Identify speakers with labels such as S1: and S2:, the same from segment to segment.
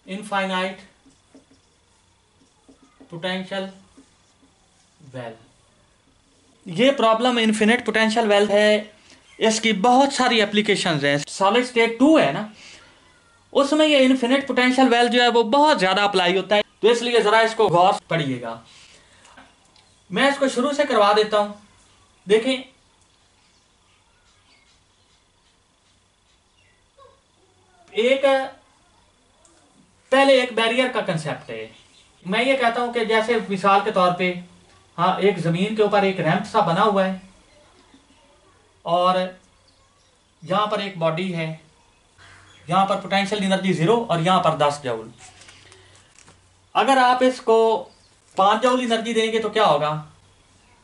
S1: Infinite potential well. ये problem infinite potential well है, इसकी बहुत सारी एप्लीकेशंस हैं। सॉलिड स्टेट 2 है ना, उसमें ये इनफिनिट पोटेंशियल वेल जो है वो बहुत ज्यादा अप्लाई होता है, तो इसलिए जरा इसको गौर से पढ़िएगा। मैं इसको शुरू से करवा देता हूं। देखें, पहले एक बैरियर का कंसेप्ट है। मैं ये कहता हूं कि जैसे मिसाल के तौर पे, हाँ, एक जमीन के ऊपर एक रैंप सा बना हुआ है और यहां पर एक बॉडी है, यहां पर पोटेंशियल एनर्जी 0 और यहां पर 10 जूल। अगर आप इसको 5 जूल एनर्जी देंगे तो क्या होगा,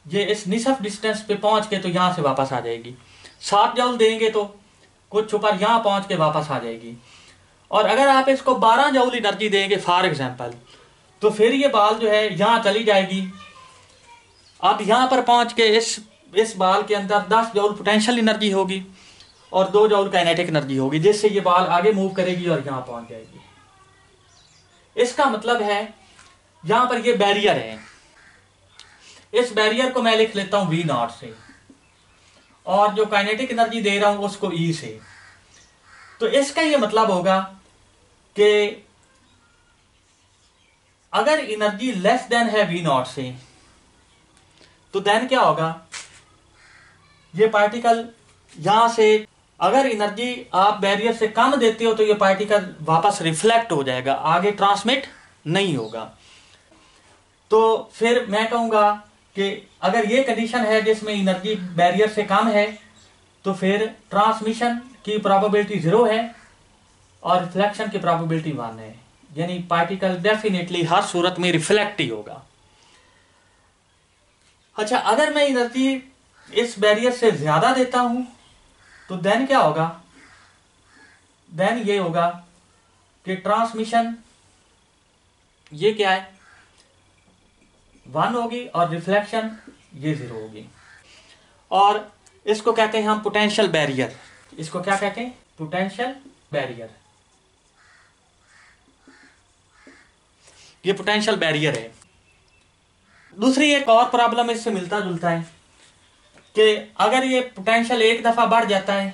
S1: ये इस निसफ डिस्टेंस पे पहुंच के तो यहां से वापस आ जाएगी। 7 जूल देंगे तो कुछ ऊपर यहां पहुंच के वापस आ जाएगी। और अगर आप इसको 12 जूल एनर्जी देंगे फॉर एग्जांपल, तो फिर ये बाल जो है यहां चली जाएगी। अब यहां पर पहुंच के इस बाल के अंदर 10 जूल पोटेंशियल एनर्जी होगी और 2 जूल काइनेटिक एनर्जी होगी, जिससे ये बाल आगे मूव करेगी और यहां पहुंच जाएगी। इसका मतलब है यहां पर ये बैरियर है, इस बैरियर को मैं लिख लेता हूं V0 से, और जो काइनेटिक एनर्जी दे रहा हूं उसको E से। तो इसका ये मतलब होगा कि अगर एनर्जी लेस देन है V0 से, तो देन क्या होगा, ये पार्टिकल यहां से, अगर एनर्जी आप बैरियर से कम देते हो तो ये पार्टिकल वापस रिफ्लेक्ट हो जाएगा, आगे ट्रांसमिट नहीं होगा। तो फिर मैं कहूंगा कि अगर ये कंडीशन है जिसमें एनर्जी बैरियर से कम है, तो फिर ट्रांसमिशन की प्रोबेबिलिटी 0 है और रिफ्लेक्शन की प्रोबेबिलिटी 1 है, यानी पार्टिकल डेफिनेटली हर सूरत में रिफ्लेक्ट ही होगा। अच्छा, अगर मैं एनर्जी इस बैरियर से ज्यादा देता हूं तो देन क्या होगा, देन ये होगा कि ट्रांसमिशन ये क्या है 1 होगी और रिफ्लेक्शन ये 0 होगी। और इसको कहते हैं हम पोटेंशियल बैरियर। इसको क्या कहते हैं, पोटेंशियल बैरियर। ये पोटेंशियल बैरियर है। दूसरी एक और प्रॉब्लम इससे मिलता जुलता है कि अगर ये पोटेंशियल एक दफा बढ़ जाता है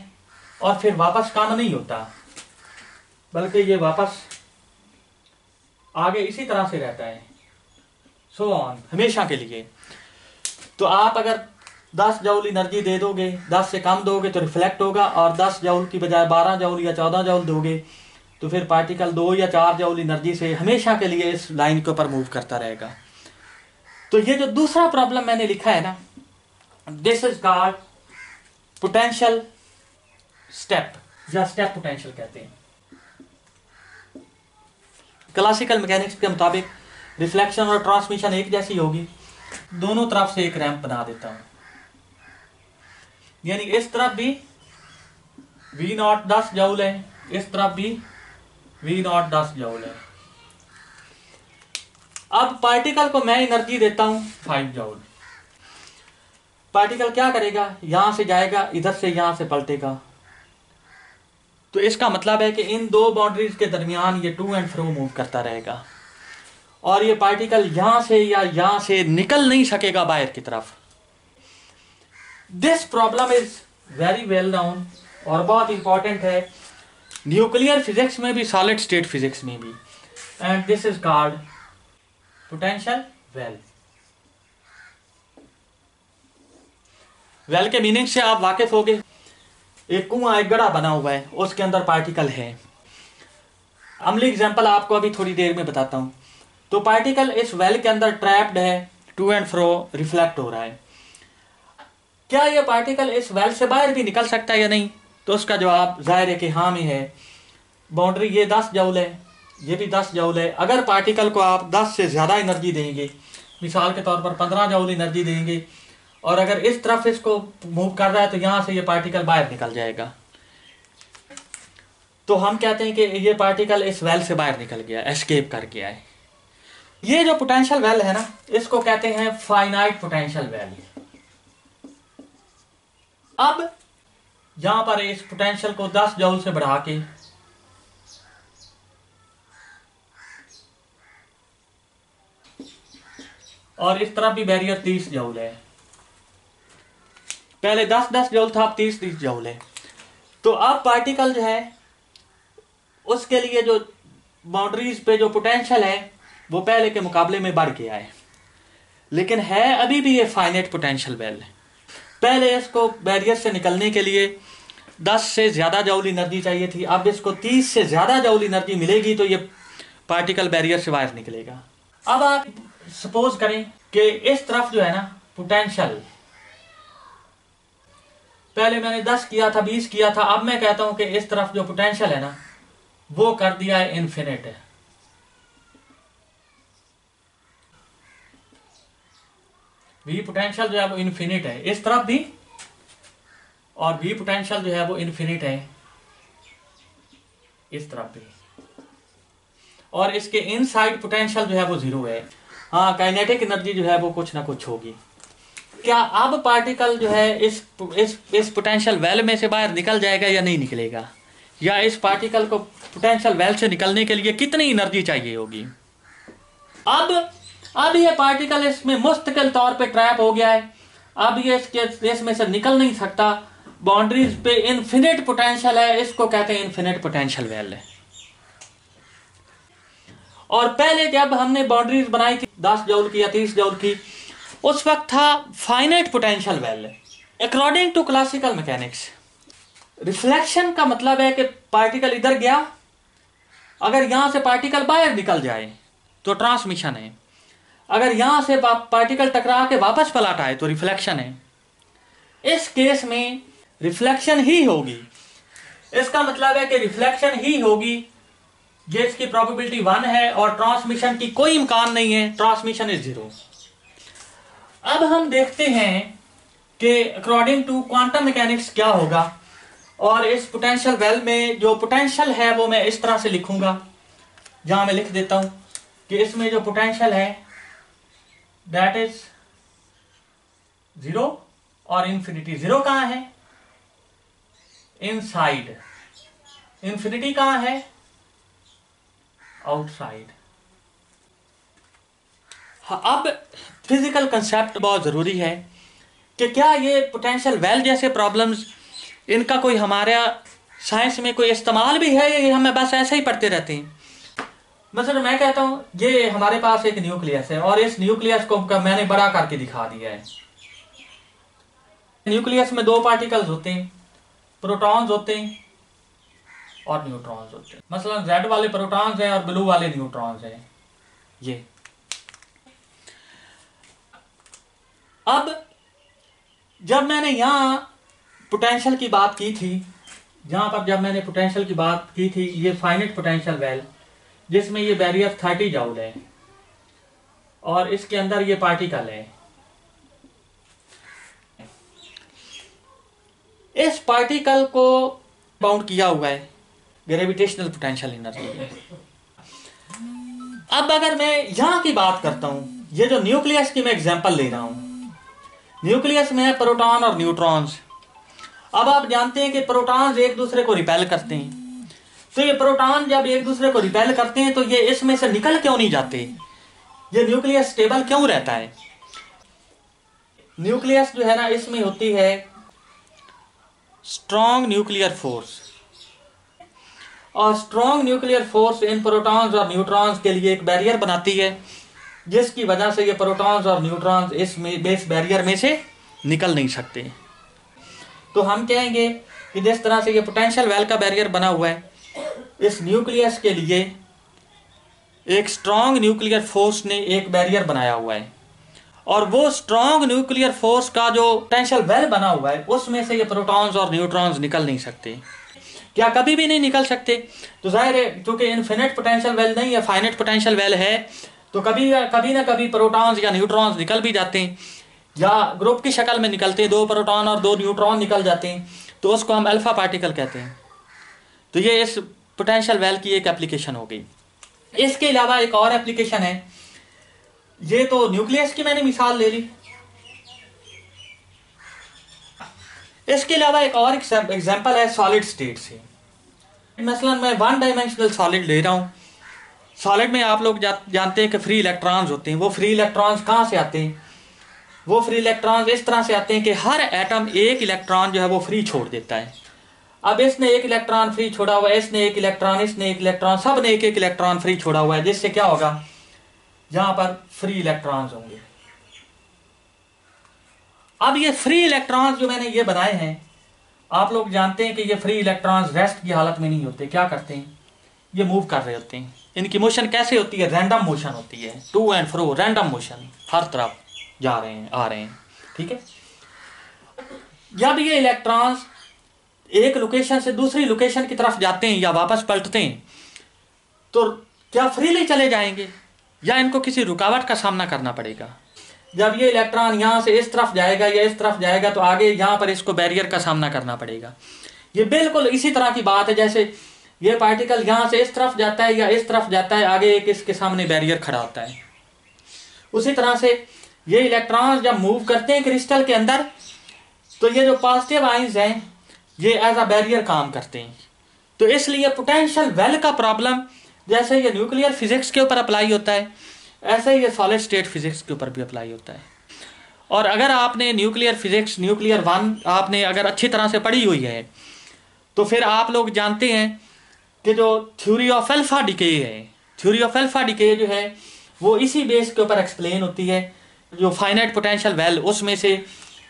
S1: और फिर वापस कम नहीं होता, बल्कि ये वापस आगे इसी तरह से रहता है, सो ऑन, हमेशा के लिए। तो आप अगर 10 जूल एनर्जी दे दोगे, 10 से कम दोगे तो रिफ्लेक्ट होगा, और 10 जूल की बजाय 12 जूल या 14 जूल दोगे तो फिर पार्टिकल 2 या 4 जूल एनर्जी से हमेशा के लिए इस लाइन के ऊपर मूव करता रहेगा। तो ये जो दूसरा प्रॉब्लम मैंने लिखा है ना, this is called potential step, या स्टेप पोटेंशियल कहते हैं। क्लासिकल मैकेनिक्स के मुताबिक रिफ्लेक्शन और ट्रांसमिशन एक जैसी होगी, दोनों तरफ से एक रैंप बना देता हूं, यानी इस तरफ भी V0 10 जूल है, इस तरफ भी V0 10 जूल है। अब पार्टिकल को मैं एनर्जी देता हूं 5 जूल। पार्टिकल क्या करेगा, यहां से जाएगा, इधर से यहां से पलटेगा। तो इसका मतलब है कि इन दो बाउंड्रीज के दरमियान ये टू एंड फ्रो मूव करता रहेगा, और ये पार्टिकल यहां से या यहां से निकल नहीं सकेगा बाहर की तरफ। This problem is very well known और बहुत इंपॉर्टेंट है न्यूक्लियर फिजिक्स में भी, सॉलिड स्टेट फिजिक्स में भी, and this is called potential well. Well के मीनिंग से आप वाकिफ होगे। एक कुआं, एक गड्ढा बना हुआ है, उसके अंदर पार्टिकल है। अमली एग्जांपल आपको अभी थोड़ी देर में बताता हूं। तो पार्टिकल इस वेल के अंदर ट्रैप्ड है, टू एंड फ्रो रिफ्लेक्ट हो रहा है। क्या ये पार्टिकल इस वेल से बाहर भी निकल सकता है या नहीं? तो उसका जवाब जाहिर है कि हाँ में है। बाउंड्री ये 10 जूल है, ये भी 10 जूल है। अगर पार्टिकल को आप 10 से ज्यादा एनर्जी देंगे, मिसाल के तौर पर 15 जूल एनर्जी देंगे, और अगर इस तरफ इसको मूव कर रहा है तो यहां से ये पार्टिकल बाहर निकल जाएगा। तो हम कहते हैं कि ये पार्टिकल इस वेल से बाहर निकल गया, एस्केप कर गया है। ये जो पोटेंशियल वेल है ना, इसको कहते हैं फाइनाइट पोटेंशियल वेल। अब यहां पर इस पोटेंशियल को 10 जूल से बढ़ा के और इस तरफ भी बैरियर 30 जूल है। पहले 10-10 जूल था, अब 30-30 जूल है। तो अब पार्टिकल जो है उसके लिए जो बाउंड्रीज पे जो पोटेंशियल है वो पहले के मुकाबले में बढ़ गया है, लेकिन है अभी भी ये फाइनाइट पोटेंशियल वेल। पहले इसको बैरियर से निकलने के लिए 10 से ज्यादा जूल एनर्जी चाहिए थी, अब इसको 30 से ज्यादा जूल एनर्जी मिलेगी तो ये पार्टिकल बैरियर से बाहर निकलेगा। अब आप सपोज करें कि इस तरफ जो है ना पोटेंशियल, पहले मैंने 10 किया था, 20 किया था, अब मैं कहता हूं कि इस तरफ जो पोटेंशियल है ना वो कर दिया है इन्फिनिट है। वी पोटेंशियल जो है वो इन्फिनिट है इस तरफ भी, और वी पोटेंशियल जो है वो इन्फिनिट है इस तरफ भी, और इसके इनसाइड पोटेंशियल जो है वो 0 है। हाँ, काइनेटिक एनर्जी जो है वो कुछ ना कुछ होगी। क्या अब पार्टिकल जो है इस पोटेंशियल वेल में से बाहर निकल जाएगा या नहीं निकलेगा, या इस पार्टिकल को पोटेंशियल वेल से निकलने के लिए कितनी एनर्जी चाहिए होगी। अब ये पार्टिकल इसमें मुस्तकिल तौर पे ट्रैप हो गया है, अब ये इसमें से निकल नहीं सकता। बाउंड्रीज पे इन्फिनिट पोटेंशियल है, इसको कहते हैं इन्फिनिट पोटेंशियल वेल है। और पहले जब हमने बाउंड्रीज बनाई थी 10 जूल की या 30 जूल की, उस वक्त था finite potential well. According to classical mechanics, reflection का मतलब है कि पार्टिकल इधर गया, अगर यहां से पार्टिकल बाहर निकल जाए तो ट्रांसमिशन है, अगर यहां से पार्टिकल टकरा के वापस पलट आए तो रिफ्लेक्शन है। इस केस में रिफ्लेक्शन ही होगी, इसका मतलब है कि रिफ्लेक्शन ही होगी जिसकी प्रोबेबिलिटी 1 है, और ट्रांसमिशन की कोई इम्कान नहीं है, ट्रांसमिशन इज 0। अब हम देखते हैं कि अकॉर्डिंग टू क्वांटम मैकेनिक्स क्या होगा, और इस पोटेंशियल वेल में जो पोटेंशियल है वो मैं इस तरह से लिखूंगा, जहां मैं लिख देता हूं कि इसमें जो पोटेंशियल है दैट इज 0 और इंफिनिटी। 0 कहां है? इनसाइड। इंफिनिटी कहां है? आउटसाइड। अब फिजिकल कंसेप्ट बहुत जरूरी है कि क्या ये पोटेंशियल वेल जैसे प्रॉब्लम्स, इनका कोई हमारा साइंस में कोई इस्तेमाल भी है, या हमें बस ऐसे ही पढ़ते रहते हैं। मतलब मैं कहता हूं ये हमारे पास एक न्यूक्लियस है, और इस न्यूक्लियस को मैंने बड़ा करके दिखा दिया है। न्यूक्लियस में 2 पार्टिकल्स होते हैं, प्रोटॉन्स होते हैं और न्यूट्रॉन्स होते हैं। मसलन रेड वाले प्रोटॉन्स हैं और ब्लू वाले न्यूट्रॉन्स हैं। ये अब जब मैंने यहां पोटेंशियल की बात की थी, जहां पर जब मैंने पोटेंशियल की बात की थी, ये फाइनाइट पोटेंशियल वेल जिसमें ये बैरियर 30 जूल है और इसके अंदर ये पार्टिकल है, इस पार्टिकल को बाउंड किया हुआ है ग्रेविटेशनल पोटेंशियल एनर्जी है। अब अगर मैं यहां की बात करता हूं, ये जो न्यूक्लियस की मैं एग्जांपल ले रहा हूं, न्यूक्लियस में है प्रोटॉन और न्यूट्रॉन्स। अब आप जानते हैं कि प्रोटॉन्स एक दूसरे को रिपेल करते हैं, तो ये प्रोटॉन जब एक दूसरे को रिपेल करते हैं तो ये इसमें से निकल क्यों नहीं जाते? ये न्यूक्लियस स्टेबल क्यों रहता है? न्यूक्लियस जो है ना, इसमें होती है स्ट्रॉन्ग न्यूक्लियर फोर्स, और strong nuclear force in protons और न्यूट्रॉन्स के लिए एक बैरियर बनाती है, जिसकी वजह से ये प्रोटॉन्स और न्यूट्रॉन्स इस बैरियर में से निकल नहीं सकते। तो हम कहेंगे कि जिस तरह से ये पोटेंशियल वेल का बैरियर बना हुआ है, इस न्यूक्लियस के लिए एक स्ट्रॉन्ग न्यूक्लियर फोर्स ने एक बैरियर बनाया हुआ है, और वो स्ट्रॉन्ग न्यूक्लियर फोर्स का जो पोटेंशियल वेल बना हुआ है उसमें से ये प्रोटॉन्स और न्यूट्रॉन्स निकल नहीं सकते। क्या कभी भी नहीं निकल सकते? तो जाहिर है क्योंकि इनफिनिट पोटेंशियल वेल नहीं है, फाइनाइट पोटेंशियल वेल है, तो कभी ना कभी प्रोटॉन्स या न्यूट्रॉन्स निकल भी जाते हैं, या ग्रुप की शक्ल में निकलते हैं, 2 प्रोटॉन और 2 न्यूट्रॉन निकल जाते हैं, तो उसको हम अल्फा पार्टिकल कहते हैं। तो ये इस पोटेंशियल वेल की एक एप्लीकेशन हो गई। इसके अलावा एक और एप्लीकेशन है, ये तो न्यूक्लियस की मैंने मिसाल ले ली, इसके अलावा एक और एग्जांपल है सॉलिड स्टेट से। मसलन मैं 1 डायमेंशनल सॉलिड ले रहा हूं, सॉलिड में आप लोग जानते हैं कि फ्री इलेक्ट्रॉन्स होते हैं। वो फ्री इलेक्ट्रॉन्स कहाँ से आते हैं? वो फ्री इलेक्ट्रॉन्स इस तरह से आते हैं कि हर एटम एक इलेक्ट्रॉन जो है वो फ्री छोड़ देता है। अब इसने एक इलेक्ट्रॉन फ्री छोड़ा हुआ है, इसने एक इलेक्ट्रॉन, इसने एक इलेक्ट्रॉन, सब ने एक एक इलेक्ट्रॉन फ्री छोड़ा हुआ है, जिससे क्या होगा, यहां पर फ्री इलेक्ट्रॉन्स होंगे। अब ये फ्री इलेक्ट्रॉन्स जो मैंने ये बनाए हैं, आप लोग जानते हैं कि ये फ्री इलेक्ट्रॉन्स रेस्ट की हालत में नहीं होते। क्या करते हैं? ये मूव कर रहे होते हैं। इनकी मोशन कैसे होती है? रैंडम मोशन होती है, to and fro, random motion, हर तरफ जा रहे हैं, आ रहे हैं। ठीक है। जब ये इलेक्ट्रॉन्स एक लोकेशन से दूसरी लोकेशन की तरफ जाते हैं या वापस पलटते हैं, तो क्या फ्रीली चले जाएंगे या इनको किसी रुकावट का सामना करना पड़ेगा? जब ये इलेक्ट्रॉन यहां से इस तरफ जाएगा या इस तरफ जाएगा, तो आगे यहां पर इसको बैरियर का सामना करना पड़ेगा। ये बिल्कुल इसी तरह की बात है जैसे ये पार्टिकल यहां से इस तरफ जाता है या इस तरफ जाता है, आगे एक इसके सामने बैरियर खड़ा होता है। उसी तरह से ये इलेक्ट्रॉन्स जब मूव करते हैं क्रिस्टल के अंदर, तो ये जो पॉजिटिव आयंस हैं ये एज अ बैरियर काम करते हैं। तो इसलिए पोटेंशियल वेल का प्रॉब्लम जैसे ये न्यूक्लियर फिजिक्स के ऊपर अप्लाई होता है, ऐसे ही ये सॉलिड स्टेट फिजिक्स के ऊपर भी अप्लाई होता है। और अगर आपने न्यूक्लियर फिजिक्स, न्यूक्लियर 1 आपने अगर अच्छी तरह से पढ़ी हुई है, तो फिर आप लोग जानते हैं कि जो थ्योरी ऑफ अल्फा डिके है, थ्योरी ऑफ अल्फा डिके जो है वो इसी बेस के ऊपर एक्सप्लेन होती है। जो फाइनाइट पोटेंशियल वेल, उसमें से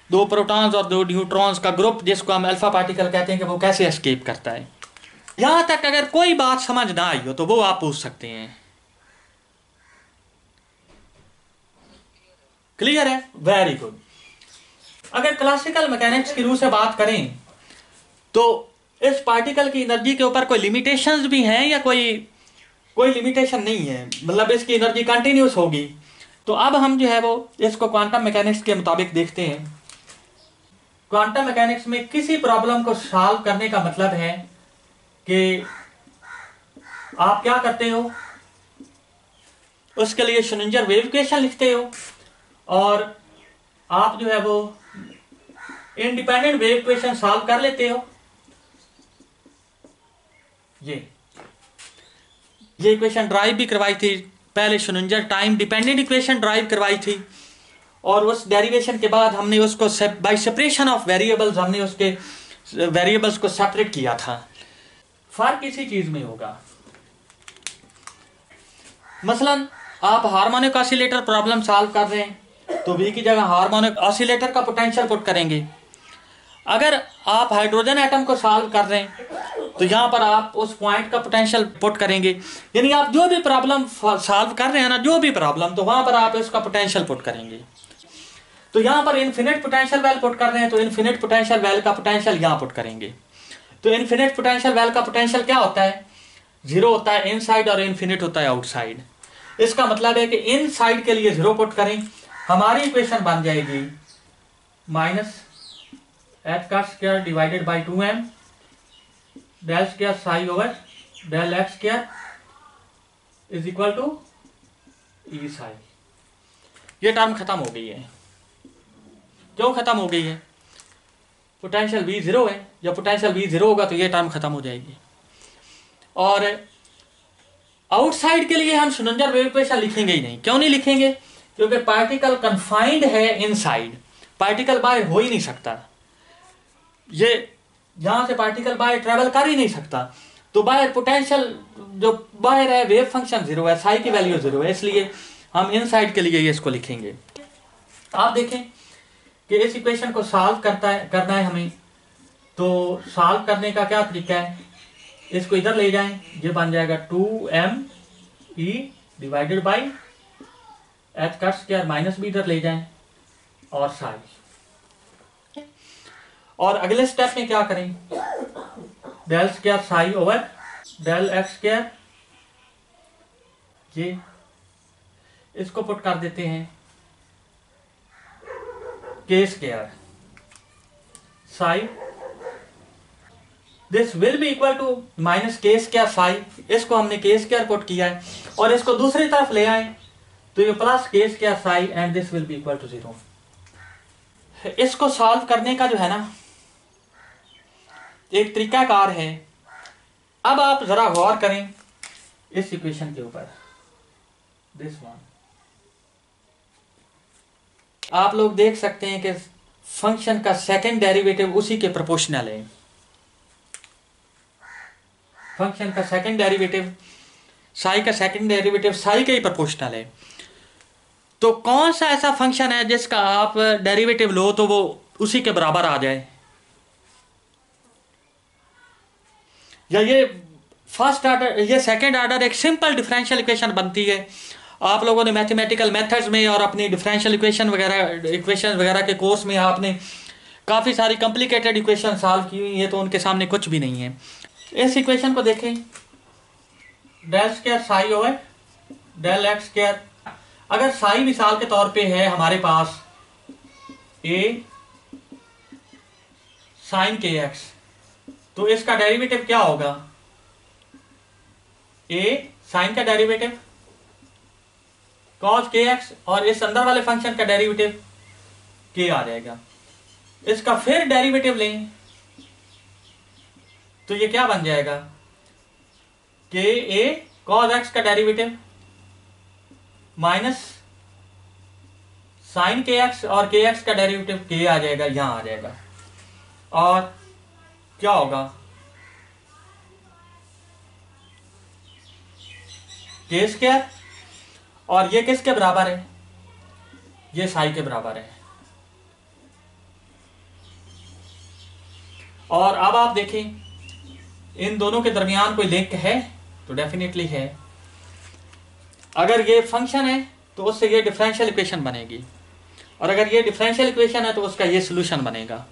S1: 2 प्रोटॉन्स और 2 न्यूट्रॉन्स का ग्रुप, जिसको हम अल्फा पार्टिकल कहते हैं, कि वो कैसे एस्केप करता है। यहां तक अगर कोई बात समझ ना आई हो तो वो आप पूछ सकते हैं। क्लियर है? Very good. अगर क्लासिकल मैकेनिक्स की रूह से बात करें तो इस पार्टिकल की एनर्जी के ऊपर कोई लिमिटेशंस भी हैं या कोई लिमिटेशन नहीं है, मतलब इसकी एनर्जी कंटिन्यूस होगी। तो अब हम जो है वो इसको क्वांटम मैकेनिक्स के मुताबिक देखते हैं। क्वांटम मैकेनिक्स में किसी प्रॉब्लम को सॉल्व करने का मतलब है कि आप क्या करते हो, उसके लिए श्रोडिंगर वेव इक्वेशन लिखते हो और आप जो है वो इंडिपेंडेंट वेव इक्वेशन सॉल्व कर लेते हो। ये इक्वेशन ड्राइव भी करवाई थी पहले, Schrodinger time dependent equation drive करवाई थी, और उस डेरिवेशन के बाद हमने उसको बाय सेपरेशन ऑफ वेरिएबल्स हमने उसके वेरिएबल्स को सेपरेट किया था। फर्क इसी चीज में होगा। मसलन आप हार्मोनिक ऑसिलेटर प्रॉब्लम सॉल्व कर रहे हैं तो V की जगह हार्मोनिक ऑसिलेटर का पोटेंशियल पुट करेंगे। अगर आप हाइड्रोजन एटम को सॉल्व कर रहे हैं तो यहां पर आप उस पॉइंट का पोटेंशियल पुट करेंगे। यानी आप जो भी प्रॉब्लम सॉल्व कर रहे हैं ना, जो भी प्रॉब्लम, तो वहां पर आप इसका पोटेंशियल पुट करेंगे। तो यहां पर इन्फिनिट पोटेंशियल वेल पुट कर रहे हैं तो इन्फिनिट पोटेंशियल वेल का पोटेंशियल यहां पुट करेंगे। तो इन्फिनिट पोटेंशियल वेल का पोटेंशियल क्या होता है? 0 होता है इनसाइड और इन्फिनिट होता है आउटसाइड। इसका मतलब है कि इनसाइड के लिए 0 पुट करें, हमारी इक्वेशन बन जाएगी -h² divided by 2m del square psi over del x square is equal to e psi। ये टर्म खत्म हो गई है। क्यों खत्म हो गई है? पोटेंशियल V 0 है। जब पोटेंशियल V 0 होगा तो ये टर्म खत्म हो जाएगी। और आउटसाइड के लिए हम श्रोडिंगर वेव इक्वेशन लिखेंगे ही नहीं। क्यों नहीं लिखेंगे? क्योंकि पार्टिकल कन्फाइंड है इनसाइड, पार्टिकल बाहर हो ही नहीं सकता। ये यहां से पार्टिकल बाहर ट्रेवल कर ही नहीं सकता, तो बाहर पोटेंशियल जो बाहर है वेव फंक्शन 0 है, साई की वैल्यू 0 है, इसलिए हम इनसाइड के लिए ये इसको लिखेंगे। आप देखें कि इस इक्वेशन को सॉल्व करना है हमें, तो सॉल्व करने का क्या तरीका है? इसको इधर ले जाएं, ये बन जाएगा 2me divided by h² minus भी इधर ले जाएं और साई। और अगले स्टेप में क्या करें? del square psi over del x², ये इसको पुट कर देते हैं k² psi, this will be equal to -k² psi। इसको हमने k² पुट किया है और इसको दूसरी तरफ ले आए तो ये +k² psi and this will be equal to 0। इसको सॉल्व करने का जो है ना एक तरीकाकार है। अब आप जरा गौर करें इस इक्वेशन के ऊपर। This one. आप लोग देख सकते हैं कि फंक्शन का सेकंड डेरिवेटिव उसी के प्रोपोर्शनल है। फंक्शन का सेकंड डेरिवेटिव साई का सेकंड डेरिवेटिव साई के ही प्रोपोर्शनल है। तो कौन सा ऐसा फंक्शन है जिसका आप डेरिवेटिव लो तो वो उसी के बराबर आ जाए? या ये फर्स्ट ऑर्डर, ये सेकंड ऑर्डर एक सिंपल डिफरेंशियल इक्वेशन बनती है। आप लोगों ने मैथमेटिकल मेथड्स में और अपनी डिफरेंशियल इक्वेशन वगैरह के कोर्स में आपने काफ़ी सारी कॉम्प्लिकेटेड इक्वेशन सॉल्व की हुई है, तो उनके सामने कुछ भी नहीं है। इस इक्वेशन को देखें, del square psi over del x square. अगर साई मिसाल के तौर पे है हमारे पास ए साइन के एक्स, तो इसका डेरिवेटिव क्या होगा? ए साइन का डेरिवेटिव कॉस के एक्स, और इस अंदर वाले फंक्शन का डेरिवेटिव के आ जाएगा। इसका फिर डेरिवेटिव लें तो ये क्या बन जाएगा? के ए कॉस एक्स का डेरिवेटिव माइनस साइन के एक्स, और के एक्स का डेरिवेटिव के आ जाएगा, यहां आ जाएगा। और क्या होगा? के स्क्वायर, और ये किसके बराबर है? ये साई के बराबर है। और अब आप देखें इन दोनों के दरमियान कोई लिंक है? तो डेफिनेटली है। अगर ये फंक्शन है तो उससे ये डिफरेंशियल इक्वेशन बनेगी, और अगर ये डिफरेंशियल इक्वेशन है तो उसका ये सॉल्यूशन बनेगा।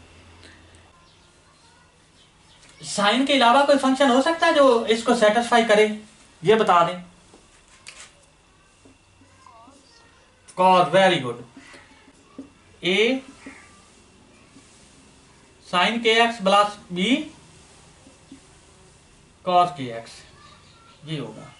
S1: साइन के अलावा कोई फंक्शन हो सकता है जो इसको सेटिस्फाई करे? ये बता दें। Cos, very good. A sine के एक्स प्लस बी कॉस के एक्स, ये होगा।